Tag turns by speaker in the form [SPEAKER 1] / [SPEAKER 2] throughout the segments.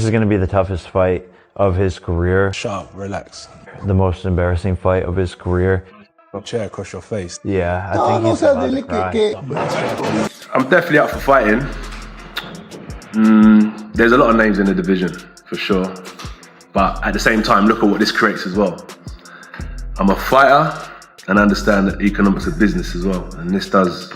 [SPEAKER 1] is going to be the toughest fight of his career.
[SPEAKER 2] Sharp, relax.
[SPEAKER 1] The most embarrassing fight of his career.
[SPEAKER 2] Chair across your face.
[SPEAKER 1] Yeah, I think he's about to cry.
[SPEAKER 3] I'm definitely up for fighting. There's a lot of names in the division, for sure. But at the same time, look at what this creates as well. I'm a fighter and I understand that economics of business as well. And this does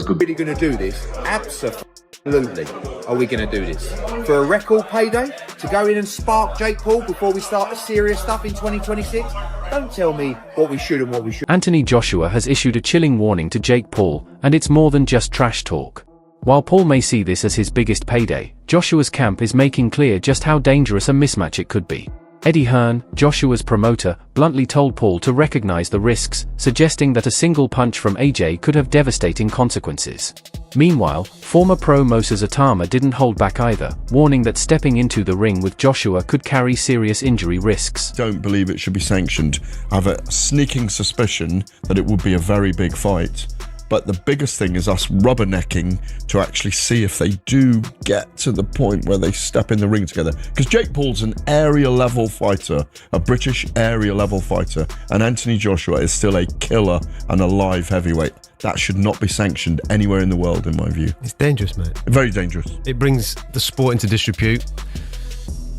[SPEAKER 3] good.
[SPEAKER 4] Really going to do this? Absolutely. Are we going to do this? For a record payday? To go in and spark Jake Paul before we start the serious stuff in 2026? Don't tell me what we should and what we should.
[SPEAKER 5] Anthony Joshua has issued a chilling warning to Jake Paul, and it's more than just trash talk. While Paul may see this as his biggest payday, Joshua's camp is making clear just how dangerous a mismatch it could be. Eddie Hearn, Joshua's promoter, bluntly told Paul to recognize the risks, suggesting that a single punch from AJ could have devastating consequences. Meanwhile, former pro Moses Atama didn't hold back either, warning that stepping into the ring with Joshua could carry serious injury risks.
[SPEAKER 6] Don't believe it should be sanctioned. I have a sneaking suspicion that it would be a very big fight. But the biggest thing is us rubbernecking to actually see if they do get to the point where they step in the ring together. Because Jake Paul's an area level fighter, a British area level fighter, and Anthony Joshua is still a killer and a live heavyweight. That should not be sanctioned anywhere in the world, in my view.
[SPEAKER 7] It's dangerous, mate.
[SPEAKER 6] Very dangerous.
[SPEAKER 7] It brings the sport into disrepute.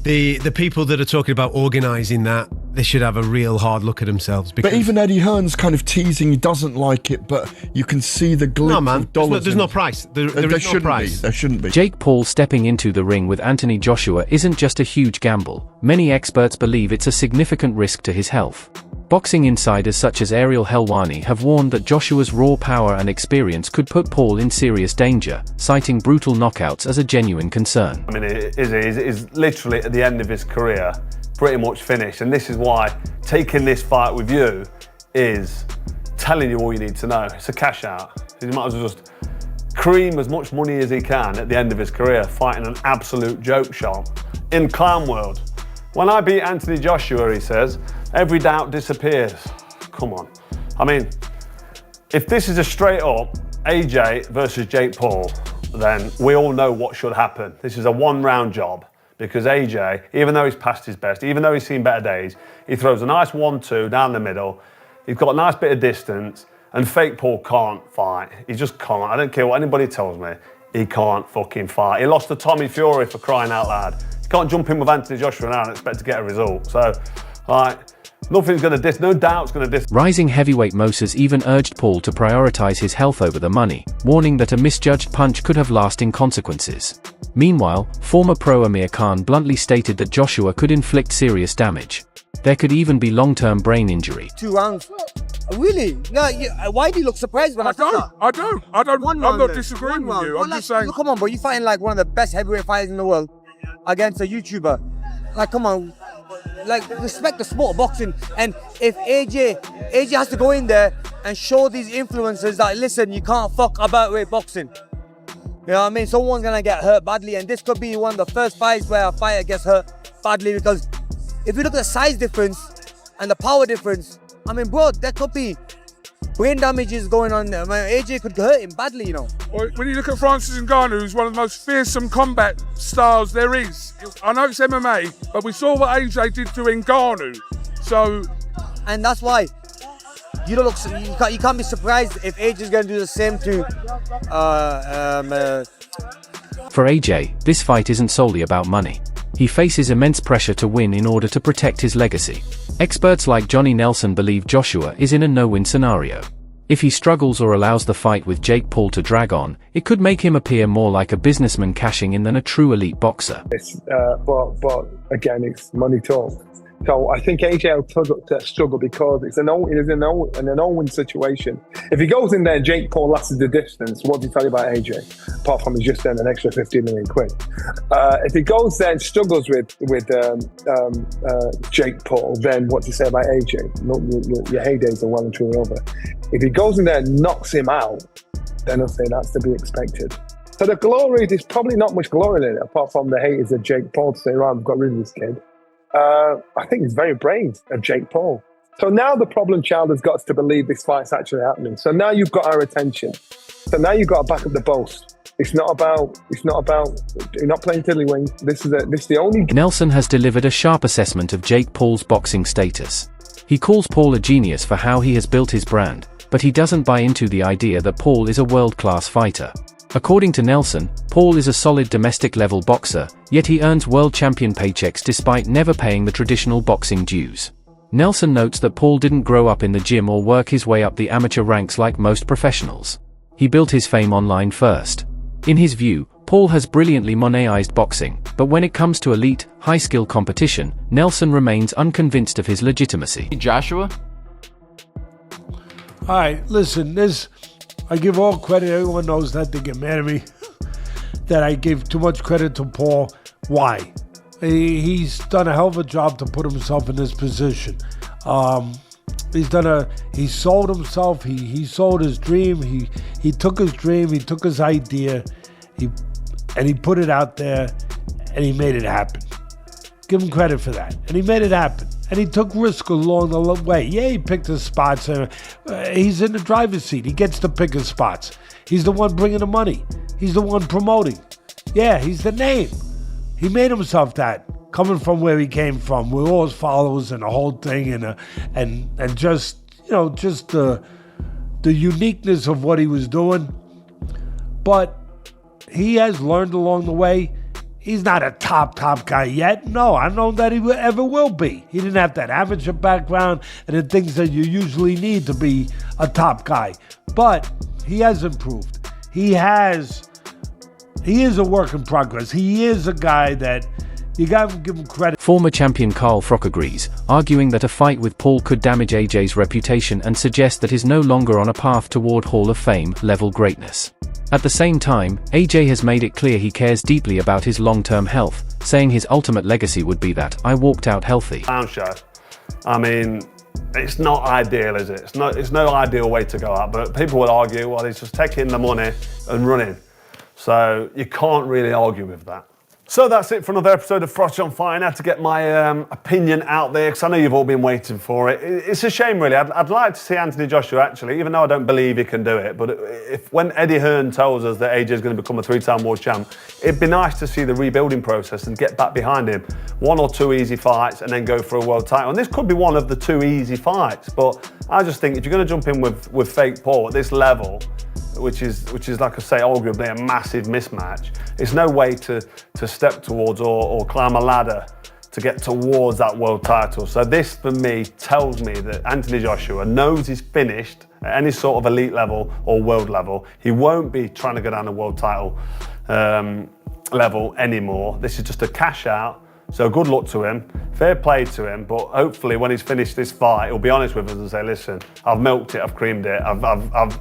[SPEAKER 7] The people that are talking about organising that, they should have a real hard look at themselves.
[SPEAKER 6] But even Eddie Hearn's kind of teasing he doesn't like it, but you can see the glitz of dollars.
[SPEAKER 7] There's no price. There is no price.
[SPEAKER 6] There shouldn't be.
[SPEAKER 5] Jake Paul stepping into the ring with Anthony Joshua isn't just a huge gamble. Many experts believe it's a significant risk to his health. Boxing insiders such as Ariel Helwani have warned that Joshua's raw power and experience could put Paul in serious danger, citing brutal knockouts as a genuine concern.
[SPEAKER 8] I mean, he's literally at the end of his career, pretty much finished, and this is why taking this fight with you is telling you all you need to know. It's a cash out. He might as well just cream as much money as he can at the end of his career, fighting an absolute joke shop in clown world. When I beat Anthony Joshua, he says, every doubt disappears. Come on. I mean, if this is a straight up AJ versus Jake Paul, then we all know what should happen. This is a one-round job because AJ, even though he's past his best, even though he's seen better days, he throws a nice 1-2 down the middle. He's got a nice bit of distance, and fake Paul can't fight. He just can't. I don't care what anybody tells me. He can't fucking fight. He lost to Tommy Fury, for crying out loud. You can't jump in with Anthony Joshua now and expect to get a result. So, nothing's going to no doubt's going to
[SPEAKER 5] Rising heavyweight Moses even urged Paul to prioritize his health over the money, warning that a misjudged punch could have lasting consequences. Meanwhile, former pro Amir Khan bluntly stated that Joshua could inflict serious damage. There could even be long-term brain injury.
[SPEAKER 9] 2 rounds. Really? No, why do you look surprised when I don't.
[SPEAKER 10] I'm not disagreeing with you. I'm just saying.
[SPEAKER 9] Come on, bro. You're fighting like one of the best heavyweight fighters in the world against a YouTuber. Like, come on. Like, respect the sport of boxing. And if AJ has to go in there and show these influencers that, listen, you can't fuck about with boxing. You know what I mean? Someone's going to get hurt badly. And this could be one of the first fights where a fighter gets hurt badly. Because if you look at the size difference and the power difference, I mean, bro, there could be brain damages going on there. I mean, AJ could hurt him badly, you know.
[SPEAKER 10] When you look at Francis Ngannou, who's one of the most fearsome combat styles there is. I know it's MMA, but we saw what AJ did to Ngannou. So,
[SPEAKER 9] and that's why you don't look. You can't be surprised if AJ's going to do the same to.
[SPEAKER 5] For AJ, this fight isn't solely about money. He faces immense pressure to win in order to protect his legacy. Experts like Johnny Nelson believe Joshua is in a no-win scenario. If he struggles or allows the fight with Jake Paul to drag on, it could make him appear more like a businessman cashing in than a true elite boxer.
[SPEAKER 11] But again, it's money talk. So I think AJ will struggle because it's an all-win situation. If he goes in there and Jake Paul lasts the distance, what does he tell you about AJ? Apart from he's just earned an extra 15 million quid. If he goes there and struggles with Jake Paul, then what do you say about AJ? Your heydays are well and truly over. If he goes in there and knocks him out, then I'll say that's to be expected. So the glory, there's probably not much glory in it, apart from the haters of Jake Paul to say, right, I've got rid of this kid. I think it's very brave of Jake Paul. So now the problem child has got us to believe this fight's actually happening. So now you've got our attention. So now you've got to back up the boast. It's not about, you're not playing tiddlywink. This is the only...
[SPEAKER 5] Nelson has delivered a sharp assessment of Jake Paul's boxing status. He calls Paul a genius for how he has built his brand, but he doesn't buy into the idea that Paul is a world-class fighter. According to Nelson, Paul is a solid domestic-level boxer, yet he earns world champion paychecks despite never paying the traditional boxing dues. Nelson notes that Paul didn't grow up in the gym or work his way up the amateur ranks like most professionals. He built his fame online first. In his view, Paul has brilliantly monetised boxing, but when it comes to elite, high-skill competition, Nelson remains unconvinced of his legitimacy.
[SPEAKER 12] Joshua?
[SPEAKER 13] All right, listen, I give all credit. Everyone knows that. They get mad at me that I gave too much credit to Paul. Why? He's done a hell of a job to put himself in this position. He sold himself. He sold his dream. He took his dream. He took his idea. He put it out there, and he made it happen. Give him credit for that. And he made it happen. And he took risk along the way. Yeah, he picked his spots. He's in the driver's seat. He gets to pick his spots. He's the one bringing the money. He's the one promoting. Yeah, he's the name. He made himself that, coming from where he came from, with all his followers and the whole thing, and just the uniqueness of what he was doing. But he has learned along the way. He's not a top guy yet. No, I don't know that he ever will be. He didn't have that amateur background and the things that you usually need to be a top guy. But he has improved. He is a work in progress. He is a guy that you got to give him credit.
[SPEAKER 5] Former champion Carl Froch agrees, arguing that a fight with Paul could damage AJ's reputation and suggest that he's no longer on a path toward Hall of Fame level greatness. At the same time, AJ has made it clear he cares deeply about his long-term health, saying his ultimate legacy would be that I walked out healthy.
[SPEAKER 8] Show. I mean, it's not ideal, is it? It's no ideal way to go out, but people would argue, well, he's just taking the money and running. So you can't really argue with that. So that's it for another episode of Froch on Fire. I had to get my opinion out there because I know you've all been waiting for it. It's a shame, really. I'd like to see Anthony Joshua, actually, even though I don't believe he can do it. But when Eddie Hearn tells us that AJ is going to become a 3-time world champ, it'd be nice to see the rebuilding process and get back behind him. 1 or 2 easy fights and then go for a world title. And this could be one of the 2 easy fights. But I just think if you're going to jump in with fake Paul at this level, which is like I say, arguably a massive mismatch, it's no way to step towards or climb a ladder to get towards that world title. So this, for me, tells me that Anthony Joshua knows he's finished at any sort of elite level or world level. He won't be trying to go down the world title level anymore. This is just a cash out. So good luck to him, fair play to him, but hopefully when he's finished this fight, he'll be honest with us and say, listen, I've milked it, I've creamed it, I've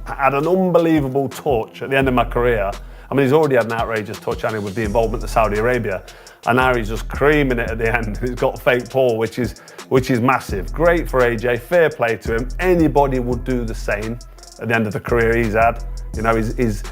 [SPEAKER 8] had an unbelievable touch at the end of my career. I mean, he's already had an outrageous touch, hasn't he, with the involvement of Saudi Arabia, and now he's just creaming it at the end. He's got fake Paul, which is massive. Great for AJ, fair play to him. Anybody would do the same at the end of the career he's had. You know, he's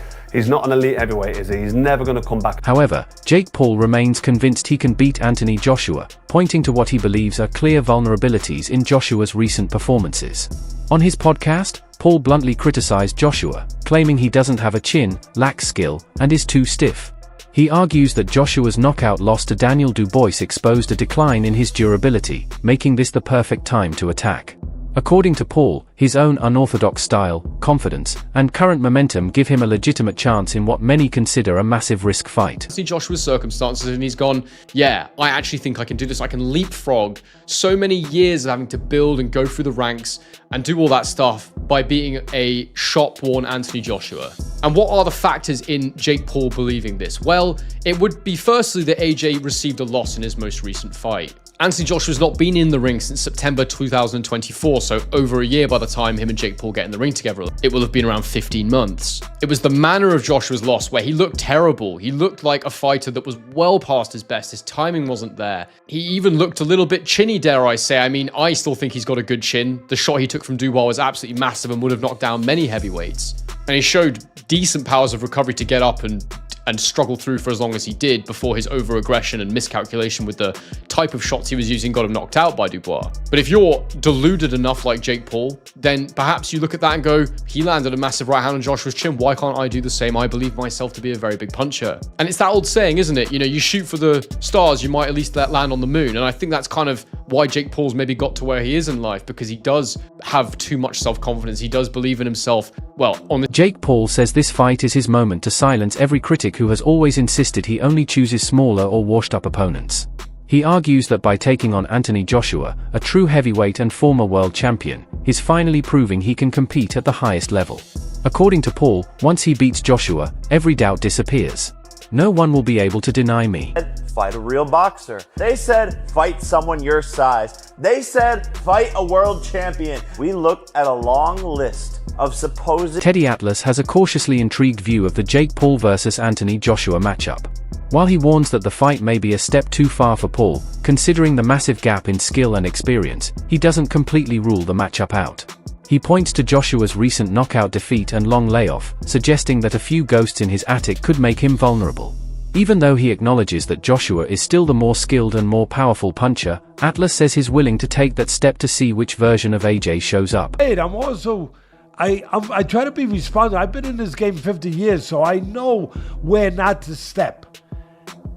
[SPEAKER 8] not an elite heavyweight, is he? He's never going to come back.
[SPEAKER 5] However, Jake Paul remains convinced he can beat Anthony Joshua, pointing to what he believes are clear vulnerabilities in Joshua's recent performances. On his podcast, Paul bluntly criticized Joshua, claiming he doesn't have a chin, lacks skill, and is too stiff. He argues that Joshua's knockout loss to Daniel Dubois exposed a decline in his durability, making this the perfect time to attack. According to Paul, his own unorthodox style, confidence, and current momentum give him a legitimate chance in what many consider a massive risk fight.
[SPEAKER 12] See Joshua's circumstances and he's gone, yeah, I actually think I can do this. I can leapfrog so many years of having to build and go through the ranks and do all that stuff by beating a shop-worn Anthony Joshua. And what are the factors in Jake Paul believing this? Well, it would be firstly that AJ received a loss in his most recent fight. Anthony Joshua's not been in the ring since September 2024, so over a year by the time him and Jake Paul get in the ring together. It will have been around 15 months. It was the manner of Joshua's loss where he looked terrible. He looked like a fighter that was well past his best. His timing wasn't there. He even looked a little bit chinny, dare I say. I mean, I still think he's got a good chin. The shot he took from Dubois was absolutely massive and would have knocked down many heavyweights. And he showed decent powers of recovery to get up and and struggle through for as long as he did before his over-aggression and miscalculation with the type of shots he was using got him knocked out by Dubois. But if you're deluded enough like Jake Paul, then perhaps you look at that and go, he landed a massive right hand on Joshua's chin. Why can't I do the same? I believe myself to be a very big puncher. And it's that old saying, isn't it? You know, you shoot for the stars, you might at least land on the moon. And I think that's kind of why Jake Paul's maybe got to where he is in life, because he does have too much self-confidence. He does believe in himself. Well,
[SPEAKER 5] Jake Paul says this fight is his moment to silence every critic who has always insisted he only chooses smaller or washed-up opponents. He argues that by taking on Anthony Joshua, a true heavyweight and former world champion, he's finally proving he can compete at the highest level. According to Paul, once he beats Joshua, every doubt disappears. No one will be able to deny me.
[SPEAKER 14] Fight a real boxer. They said, fight someone your size. They said, fight a world champion. We looked at a long list of supposed...
[SPEAKER 5] Teddy Atlas has a cautiously intrigued view of the Jake Paul vs. Anthony Joshua matchup. While he warns that the fight may be a step too far for Paul, considering the massive gap in skill and experience, he doesn't completely rule the matchup out. He points to Joshua's recent knockout defeat and long layoff, suggesting that a few ghosts in his attic could make him vulnerable. Even though he acknowledges that Joshua is still the more skilled and more powerful puncher, Atlas says he's willing to take that step to see which version of AJ shows up.
[SPEAKER 13] I try to be responsible. I've been in this game 50 years, so I know where not to step.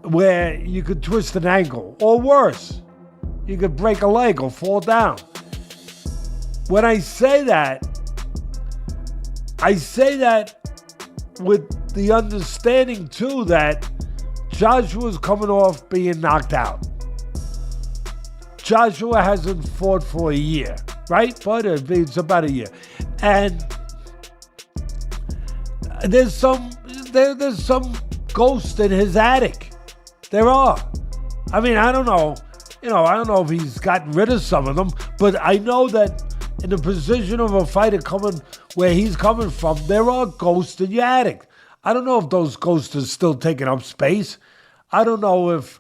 [SPEAKER 13] Where you could twist an ankle, or worse, you could break a leg or fall down. When I say that with the understanding too that Joshua's coming off being knocked out. Joshua hasn't fought for a year, right? But it's about a year. And there's some ghost in his attic. There are. I mean, I don't know. I don't know if he's gotten rid of some of them, but I know that in the position of a fighter coming where he's coming from, there are ghosts in your attic. I don't know if those ghosts are still taking up space. I don't know if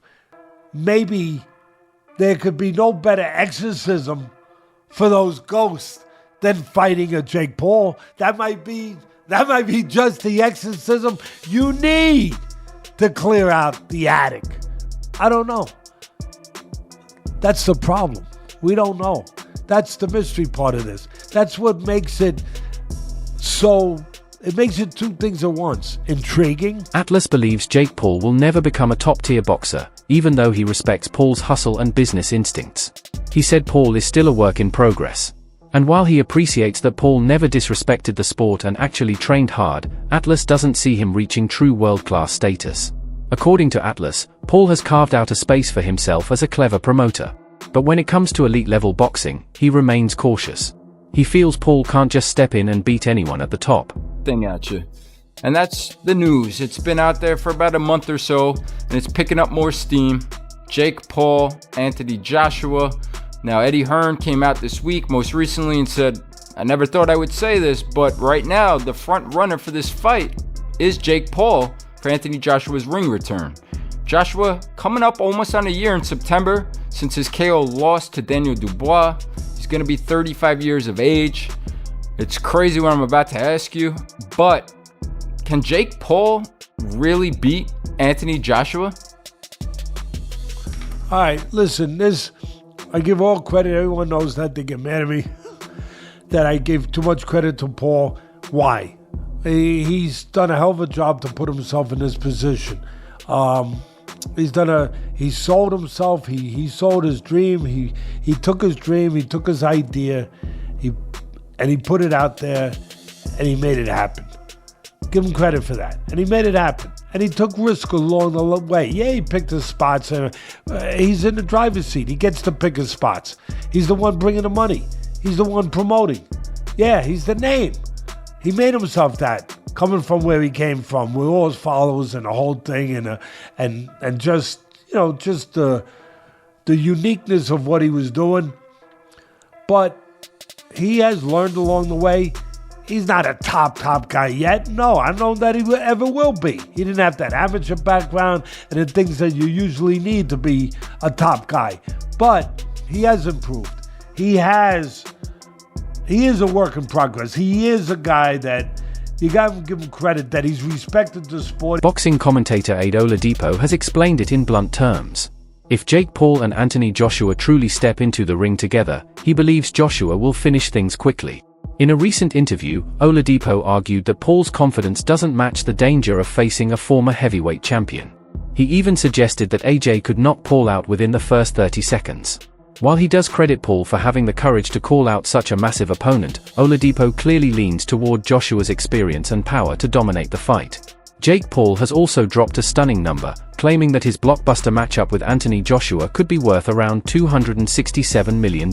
[SPEAKER 13] maybe there could be no better exorcism for those ghosts than fighting a Jake Paul. That might be just the exorcism you need to clear out the attic. I don't know. That's the problem. We don't know. That's the mystery part of this. That's what makes it so... It makes it two things at once. Intriguing.
[SPEAKER 5] Atlas believes Jake Paul will never become a top-tier boxer, even though he respects Paul's hustle and business instincts. He said Paul is still a work in progress. And while he appreciates that Paul never disrespected the sport and actually trained hard, Atlas doesn't see him reaching true world-class status. According to Atlas, Paul has carved out a space for himself as a clever promoter. But when it comes to elite-level boxing, he remains cautious. He feels Paul can't just step in and beat anyone at the top.
[SPEAKER 15] Thing at you. And that's the news. It's been out there for about a month or so, and it's picking up more steam. Jake Paul, Anthony Joshua. Now, Eddie Hearn came out this week most recently and said, I never thought I would say this, but right now, the front runner for this fight is Jake Paul for Anthony Joshua's ring return. Joshua coming up almost on a year in September since his KO loss to Daniel Dubois. He's going to be 35 years of age. It's crazy what I'm about to ask you, but can Jake Paul really beat Anthony Joshua?
[SPEAKER 13] All right, listen, I give all credit. Everyone knows that. They get mad at me that I give too much credit to Paul. Why? He's done a hell of a job to put himself in this position. He sold himself. He sold his dream. He took his dream. He took his idea. And he put it out there, and he made it happen. Give him credit for that. And he made it happen. And he took risk along the way. Yeah, he picked his spots. He's in the driver's seat. He gets to pick his spots. He's the one bringing the money. He's the one promoting. Yeah, he's the name. He made himself that, coming from where he came from, with all his followers and the whole thing, and just the uniqueness of what he was doing. But he has learned along the way. He's not a top guy yet. No, I don't know that he ever will be. He didn't have that amateur background and the things that you usually need to be a top guy. But he has improved. He is a work in progress. He is a guy that You gotta give him credit that he's respected the sport.
[SPEAKER 5] Boxing commentator Ade Oladipo has explained it in blunt terms. If Jake Paul and Anthony Joshua truly step into the ring together, he believes Joshua will finish things quickly. In a recent interview, Oladipo argued that Paul's confidence doesn't match the danger of facing a former heavyweight champion. He even suggested that AJ could knock Paul out within the first 30 seconds. While he does credit Paul for having the courage to call out such a massive opponent, Oladipo clearly leans toward Joshua's experience and power to dominate the fight. Jake Paul has also dropped a stunning number, claiming that his blockbuster matchup with Anthony Joshua could be worth around $267 million.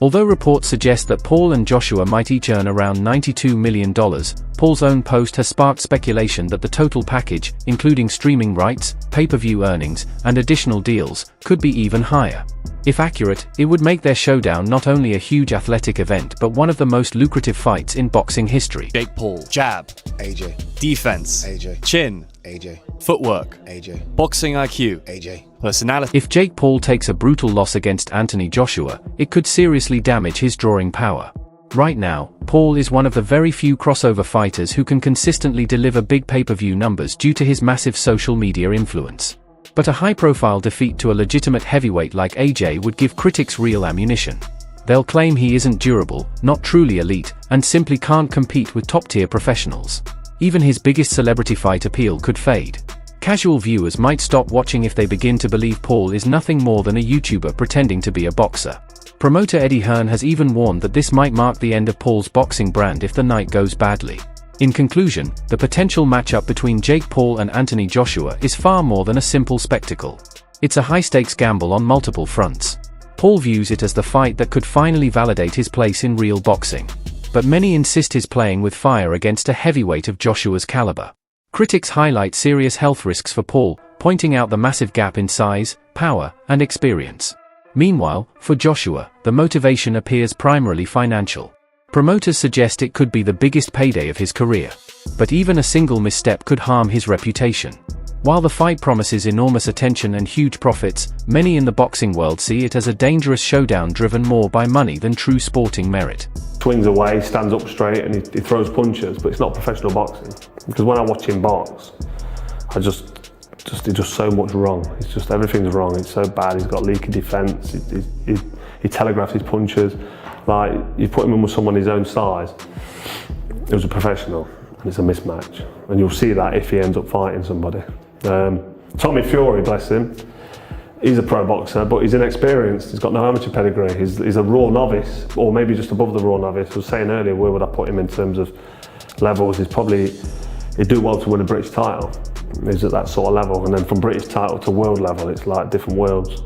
[SPEAKER 5] Although reports suggest that Paul and Joshua might each earn around $92 million, Paul's own post has sparked speculation that the total package, including streaming rights, pay-per-view earnings, and additional deals, could be even higher. If accurate, it would make their showdown not only a huge athletic event but one of the most lucrative fights in boxing history.
[SPEAKER 16] Jake Paul. Jab. AJ. Defense. AJ. Chin. AJ. Footwork. AJ. Boxing IQ. AJ. Personality.
[SPEAKER 5] If Jake Paul takes a brutal loss against Anthony Joshua, it could seriously damage his drawing power. Right now, Paul is one of the very few crossover fighters who can consistently deliver big pay-per-view numbers due to his massive social media influence. But a high-profile defeat to a legitimate heavyweight like AJ would give critics real ammunition. They'll claim he isn't durable, not truly elite, and simply can't compete with top-tier professionals. Even his biggest celebrity fight appeal could fade. Casual viewers might stop watching if they begin to believe Paul is nothing more than a YouTuber pretending to be a boxer. Promoter Eddie Hearn has even warned that this might mark the end of Paul's boxing brand if the night goes badly. In conclusion, the potential matchup between Jake Paul and Anthony Joshua is far more than a simple spectacle. It's a high-stakes gamble on multiple fronts. Paul views it as the fight that could finally validate his place in real boxing. But many insist he's playing with fire against a heavyweight of Joshua's caliber. Critics highlight serious health risks for Paul, pointing out the massive gap in size, power, and experience. Meanwhile, for Joshua, the motivation appears primarily financial. Promoters suggest it could be the biggest payday of his career. But even a single misstep could harm his reputation. While the fight promises enormous attention and huge profits, many in the boxing world see it as a dangerous showdown driven more by money than true sporting merit.
[SPEAKER 8] Swings away, stands up straight, and he throws punches, but it's not professional boxing. Because when I watch him box, he does so much wrong. It's just everything's wrong. It's so bad. He's got leaky defence. He telegraphs his punches. Like, you put him in with someone his own size, it was a professional, and it's a mismatch. And you'll see that if he ends up fighting somebody. Tommy Fury, bless him, he's a pro boxer, but he's inexperienced. He's got no amateur pedigree. He's a raw novice, or maybe just above the raw novice. I was saying earlier, where would I put him in terms of levels? He'd do well to win a British title. He's at that sort of level, and then from British title to world level, it's like different worlds.